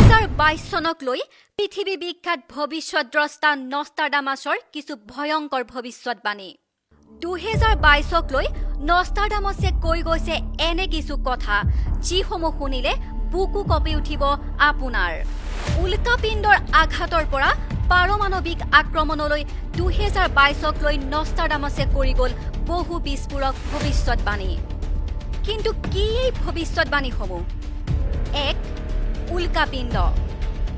2022 চনক লৈ পৃথিৱী বিখ্যাত ভৱিষ্যদ্ৰষ্টা নষ্টাৰডামাছৰ কিছু ভয়ংকৰ ভৱিষ্যৎবাণী 2022ক লৈ নষ্টাৰডামাছে কৈ গৈছে এনে কিছু কথা যিসমূহ শুনিলে বুকু কঁপি উঠিব আপোনাৰ উল্কাপিণ্ডৰ আঘাতৰ পৰা পাৰমাণৱিক আক্ৰমণলৈ 2022ক লৈ নষ্টাৰডামাছে কৰি গ'ল বহু বিস্ফোৰক ভৱিষ্যৎবাণী কিন্তু কি এই ভৱিষ্যৎবাণীসমূহ এক উল্কাপিণ্ড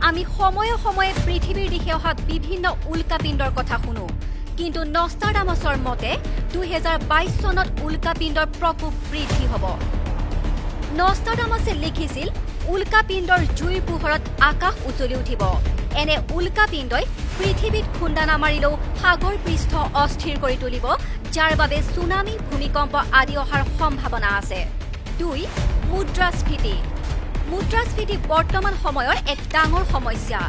আমি সময়ে সময়ে পৃথিৱীৰ দিশে অহা বিভিন্ন উল্কাপিণ্ডৰ কথা শুনো কিন্তু নষ্টাৰডামাছৰ মতে 2022 চনত উল্কাপিণ্ডৰ প্ৰকোপ বৃদ্ধি হ'ব নষ্টাৰডামাছে লিখিছিল উল্কাপিণ্ডৰ জুইৰ পোহৰত আকাশ উজ্বলি উঠিব এনে উল্কাপিণ্ডই পৃথিৱীত খুন্দা নামাৰিলেও সাগৰ পৃষ্ঠ অস্থিৰ কৰি তুলিব যাৰ বাবে সুনামি ভূমিকম্প আদি অহাৰ সম্ভাৱনা আছে 2 মুদ্ৰাস্ফীতি বৰ্তমান সময়ৰ এক ডাঙৰ সমস্যা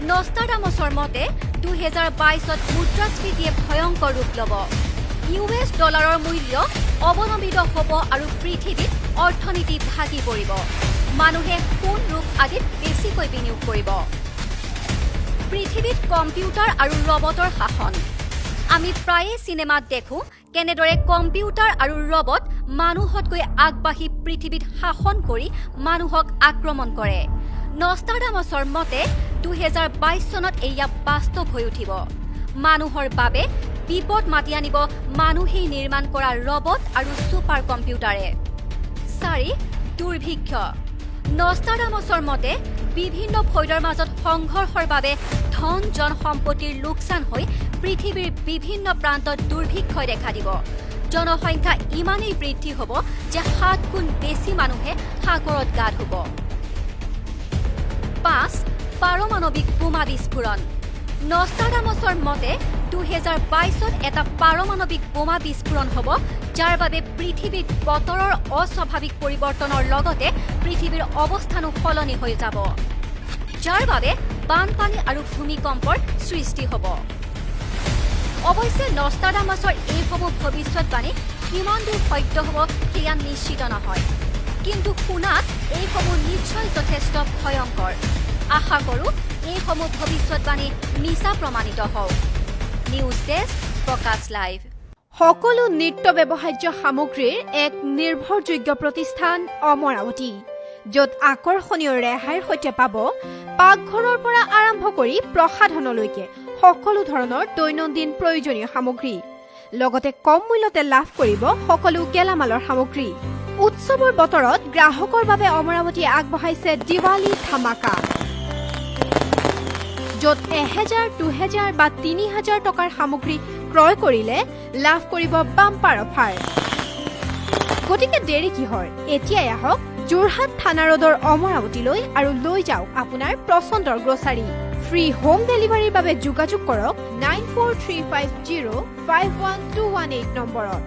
নষ্টাৰডামাছৰ মতে 2022ত মুদ্ৰাস্ফীতিয়ে ভয়ংকৰ ৰূপ ল'ব US ডলাৰৰ মূল্য অৱনমিত হ'ব আৰু পৃথিৱীত অৰ্থনীতি ভাগি পৰিব মানুহে সোণ ৰূপ আদিত বেছিকৈ বিনিয়োগ কৰিব পৃথিৱীত কম্পিউটাৰ আৰু ৰবটৰ শাসন আমি প্ৰায়ে চিনেমাত দেখো কেনেদৰে কম্পিউটাৰ আৰু ৰবট মানুহতকৈ আগবাঢ়ি পৃথিৱীত শাসন কৰি মানুহক আক্ৰমণ কৰে নষ্টাৰডামাছৰ মতে 2022 চনত এয়া বাস্তৱ হৈ উঠিব মানুহৰ বাবে বিপদ মাতি আনিব মানুহেই নিৰ্মাণ কৰা ৰবট আৰু ছুপাৰ কম্পিউটাৰে 4 দুৰ্ভিক্ষ নষ্টাৰডামাছৰ মতে বিভিন্ন ভয়ৰ মাজত সংঘৰ্ষৰ বাবে ধন জন সম্পত্তিৰ লোকচান হৈ পৃথিৱীৰ বিভিন্ন প্ৰান্তত দুৰ্ভিক্ষই দেখা দিব জনসংখ্যা ইমানেই বৃদ্ধি হ'ব যে 7 গুণ বেছি মানুহে সাগৰত গা ধুব 5 পাৰমাণৱিক বোমা বিস্ফোৰণ নষ্টাৰডামাছৰ মতে 2022ত এটা পাৰমাণৱিক বোমা বিস্ফোৰণ হ'ব যাৰ বাবে পৃথিৱীত বতৰৰ অস্বাভাৱিক পৰিৱৰ্তনৰ লগতে পৃথিৱীৰ অৱস্থানো সলনি হৈ যাব যাৰ বাবে বানপানী আৰু ভূমিকম্পৰ সৃষ্টি হ'ব অৱশ্যে নষ্টাৰডামাছৰ এইসমূহ ভৱিষ্যৎবাণী কিমান দূৰ সত্য হ'ব সেয়া নিশ্চিত নহয় কিন্তু শুনাত এইসমূহ নিশ্চয় যথেষ্ট ভয়ংকৰ আশা কৰোঁ এইসমূহ ভৱিষ্যৎবাণী মিছা প্ৰমাণিত হওক নিউজ ডেস্ক প্ৰকাশ লাইভ সকলো নিত্য ব্যৱহাৰ্য সামগ্ৰীৰ এক নিৰ্ভৰযোগ্য প্ৰতিষ্ঠান অমৰাৱতী য'ত আকৰ্ষণীয় ৰেহাইৰ সৈতে পাব পাকঘৰৰ পৰা আৰম্ভ কৰি প্ৰসাধনলৈকে সকলো ধৰণৰ দৈনন্দিন প্ৰয়োজনীয় সামগ্ৰী লগতে কম মূল্যতে লাভ কৰিব সকলো গেলামালৰ সামগ্ৰী উৎসৱৰ বতৰত গ্ৰাহকৰ বাবে অমৰাৱতীয়ে আগবঢ়াইছে দিৱালী ধামাকা য'ত 1000, 2000 বা 3000 টকাৰ সামগ্ৰী ক্ৰয় কৰিলে লাভ কৰিব বাম্পাৰ অফাৰ গতিকে দেৰি কিহৰ এতিয়াই আহক যোৰহাট থানা ৰোডৰ অমৰাৱতীলৈ আৰু লৈ যাওক আপোনাৰ পছন্দৰ গ্ৰছাৰী ফ্ৰী হোম ডেলিভাৰীৰ বাবে যোগাযোগ কৰক 9435051218 নম্বৰত